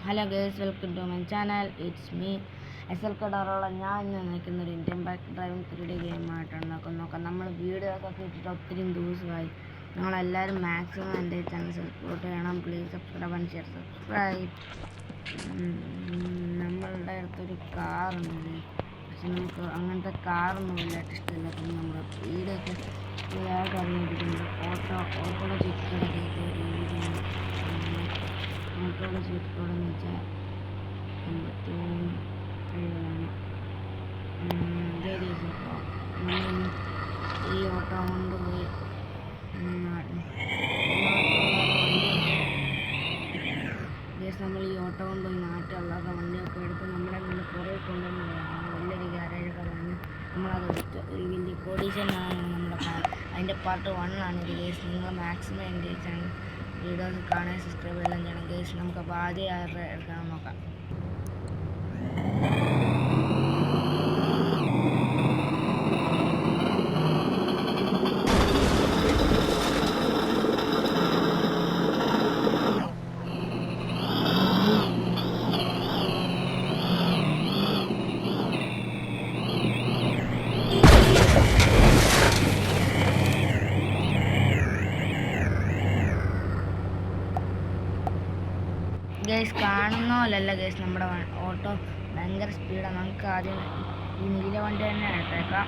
Hello guys, welcome to my channel. It's me SL കടാറുള്ള. ഞാൻ ഇന്ന് നിൽക്കുന്നൊരു ഇന്ത്യൻ ബൈക്ക് ഡ്രൈവിംഗ് 3D ഗെയിമായിട്ടാണ് നോക്കാം. നമ്മൾ വീഡിയോസൊക്കെ ഇട്ടിട്ട് ഒത്തിരി ദിവസമായി. നിങ്ങളെല്ലാവരും മാക്സിമം എൻ്റെ ചാനൽ സപ്പോർട്ട് ചെയ്യണം. Please subscribe and share. Subscribe. നമ്മളുടെ അടുത്തൊരു കാറുണ്ട്, പക്ഷെ നമുക്ക് അങ്ങനത്തെ കാറൊന്നും ഇഷ്ടമില്ല. പിന്നെ നമ്മുടെ വീടൊക്കെ എല്ലാവർക്കും അറിഞ്ഞിരിക്കുന്നത് ഓട്ടോയുടെ ചുറ്റടൊക്കെ ഓട്ടോയുടെ ചുറ്റോടെന്ന് വെച്ചാൽ 83 നമ്മൾ ഈ ഓട്ടോ കൊണ്ടുപോയി നമ്മൾ ഈ ഓട്ടോ കൊണ്ടുപോയി നാട്ടിലുള്ളവരുടെ വണ്ടിയൊക്കെ എടുത്ത് നമ്മുടെ മുന്നിൽ കുറേ കൊണ്ടുവന്നതാണ്. വലിയൊരു ഗ്യാരേജൊക്കെ വന്ന് നമ്മളത് എടുത്ത് ഒരു വലിയ കോടീശ്വരനാണ് നമ്മുടെ അതിൻ്റെ പാർട്ട് 1 ആണ് ഇത് കേസ്. നിങ്ങൾ മാക്സിമം എൻ്റെ ചാനൽ വീഡിയോസ് കാണാൻ സബ്സ്ക്രൈബ് എല്ലാം ചെയ്യണം കേസ്. നമുക്ക് അപ്പോൾ ആദ്യം ആരുടെ എടുക്കാൻ നോക്കാം. ഗേസ് കാണുന്ന പോലല്ല ഗേസ്, നമ്മുടെ ഓട്ടോ ഭയങ്കര സ്പീഡാണ്. നമുക്ക് ആദ്യം ഈ നീല വണ്ടി തന്നെ എടുത്തേക്കാം.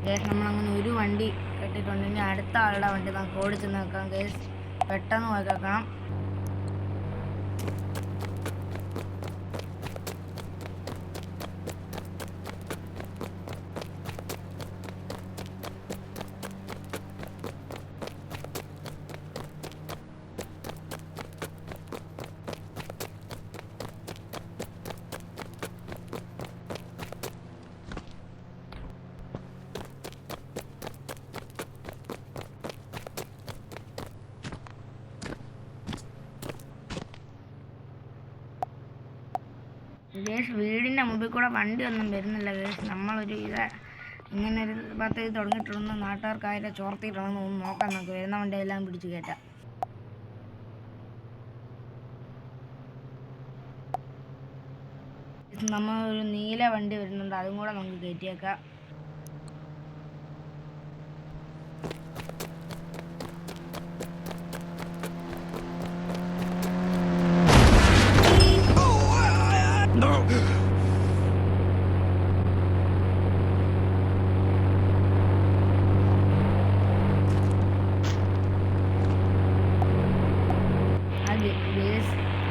കേസ് നമ്മളങ്ങനെ ഒരു വണ്ടി കെട്ടിട്ടുണ്ട്. ഇനി അടുത്ത ആളുടെ വണ്ടി നമുക്ക് ഓടിച്ച് നോക്കാം കേസ്. പെട്ടെന്ന് പോയി കേൾക്കണം. ഗേസ്, വീടിൻ്റെ മുമ്പിൽ കൂടെ വണ്ടി ഒന്നും വരുന്നില്ല ഗേസ്. നമ്മളൊരു ഇങ്ങനെ ഒരു പദ്ധതി തുടങ്ങിയിട്ടുണ്ടെന്ന് നാട്ടുകാർക്കായിട്ട് ചോർത്തിയിട്ടുണ്ടെന്ന് ഒന്ന് നോക്കാൻ നമുക്ക്. വരുന്ന വണ്ടിയെല്ലാം പിടിച്ച് കയറ്റാം. നമ്മൾ ഒരു നീല വണ്ടി വരുന്നുണ്ട്, അതും കൂടെ നമുക്ക് കയറ്റിയേക്കാം.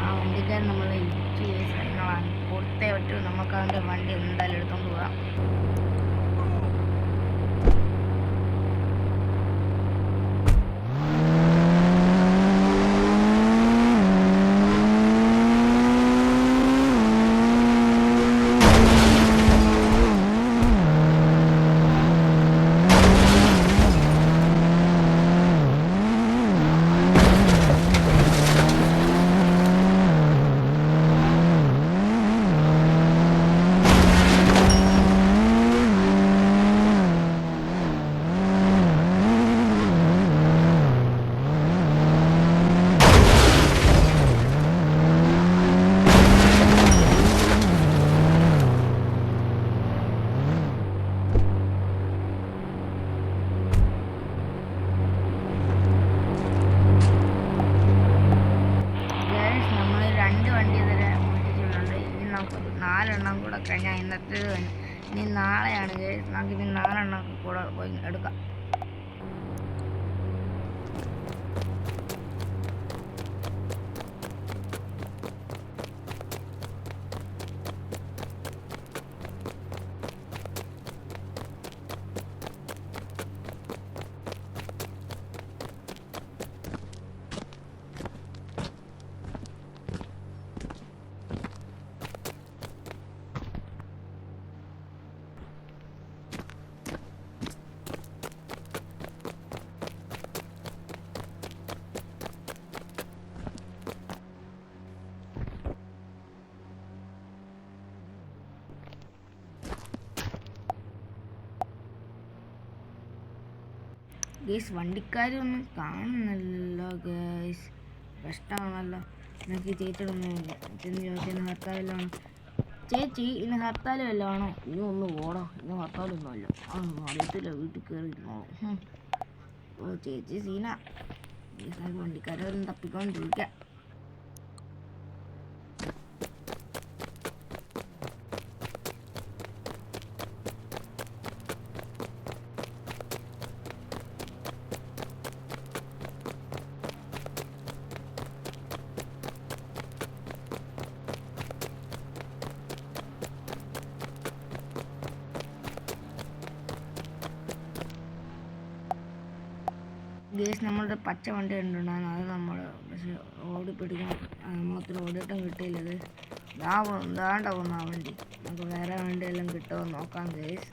ആ വണ്ടിക്കാരൻ നമ്മളെ കൊടുത്തേ പറ്റൂ. നമുക്ക് അവൻ്റെ വണ്ടി എന്തായാലും എടുത്തോണ്ട് പോകാം. 4 കൂടെ കഴിഞ്ഞാൽ ഇന്നത്തേത് തന്നെ. ഇനി നാളെയാണ് ഗൈസ്. നമുക്കിനി 4 കൂടെ പോയി എടുക്കാം. ഗേസ് വണ്ടിക്കാരൊന്നും കാണുന്നില്ലല്ലോ ഗേസ്. കഷ്ടമാണല്ലോ. എനിക്ക് ചേച്ചിയൊന്നുമില്ല. ചെന്ന് ചോദിച്ചാൽ ഹർത്താലിലാണ്. ചേച്ചി ഇന്ന് ഹർത്താൽ വല്ലതാണോ? ഇനി ഒന്ന് ഓടാം. ഇന്ന് ഹർത്താലൊന്നുമല്ല. അതൊന്നും അറിയത്തില്ല. വീട്ടിൽ കയറിയിരുന്നോളൂ. ഓ ചേച്ചി സീന. വണ്ടിക്കാരൊന്നും തപ്പിക്കൊണ്ട് ചോദിക്കാം. ഗേസ് നമ്മളുടെ പച്ച വണ്ടി കണ്ടിട്ടുണ്ടായിരുന്നു. അത് നമ്മൾ പക്ഷെ ഓടിപ്പിടിക്കണം. നമ്മളൊത്തിരി ഓടിയിട്ടും കിട്ടിയില്ലത്. ഇതാണ്ടാവുന്നു ആ വണ്ടി. നമുക്ക് വേറെ വണ്ടിയെല്ലാം കിട്ടുമോ നോക്കാം ഗേസ്.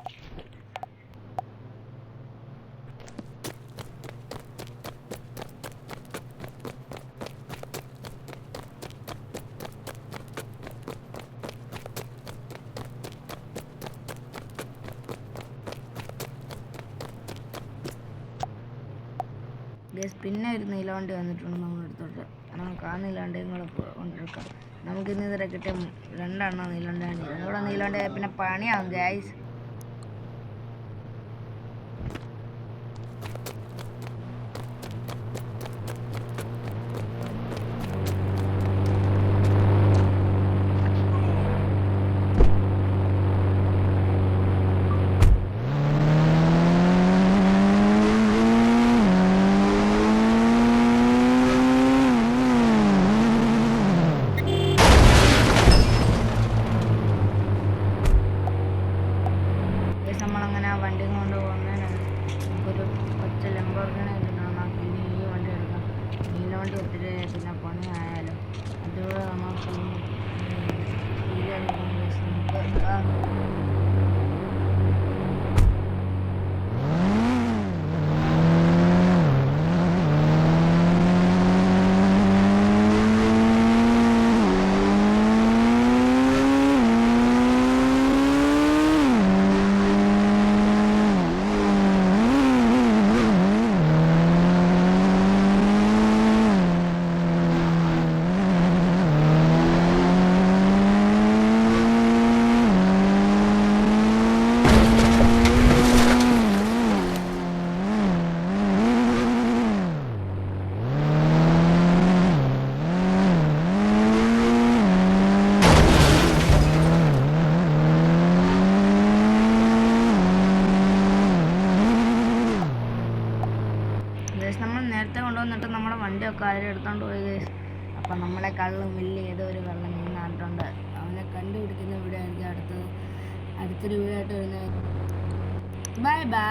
പിന്നെ ഒരു നീലവണ്ടി വന്നിട്ടുണ്ട് നമ്മുടെ അടുത്തോട്ട്. നമുക്ക് ആ നീലവണ്ടിയും കൂടെ കൊണ്ടെടുക്കാം. നമുക്കിന്ന് ഇതുവരെ കിട്ടിയ 2 നീലവണ്ടിയാണ്. ഇതുകൂടെ നീലവണ്ടി പിന്നെ പണിയാവും ഗൈസ്. നമ്മളങ്ങനെ ആ വണ്ടിയും കൊണ്ട് പോകുന്നതിന് നമുക്കൊരു ഒറ്റ ലംബോർഗിനി കിട്ടണം. പിന്നെ ഈ വണ്ടി എടുക്കാം. നീല വണ്ടി ഒത്തിരി പിന്നെ പണിയായാലും അതുകൂടെ നമുക്ക് നമ്മൾ നേരത്തെ കൊണ്ടുവന്നിട്ട് നമ്മുടെ വണ്ടിയൊക്കെ ആരെടുത്തോണ്ട് പോയി ഗൈസ്. അപ്പം നമ്മളെ കള്ളും വലിയ ഏതോ ഒരു കള്ളൻ ഈ നാട്ടിലുണ്ട്. അവനെ കണ്ടുപിടിക്കുന്ന വീഡിയോ ആയിരിക്കും അടുത്തൊരു വീഡിയോ ആയിട്ട് വരുന്നത്. Bye bye.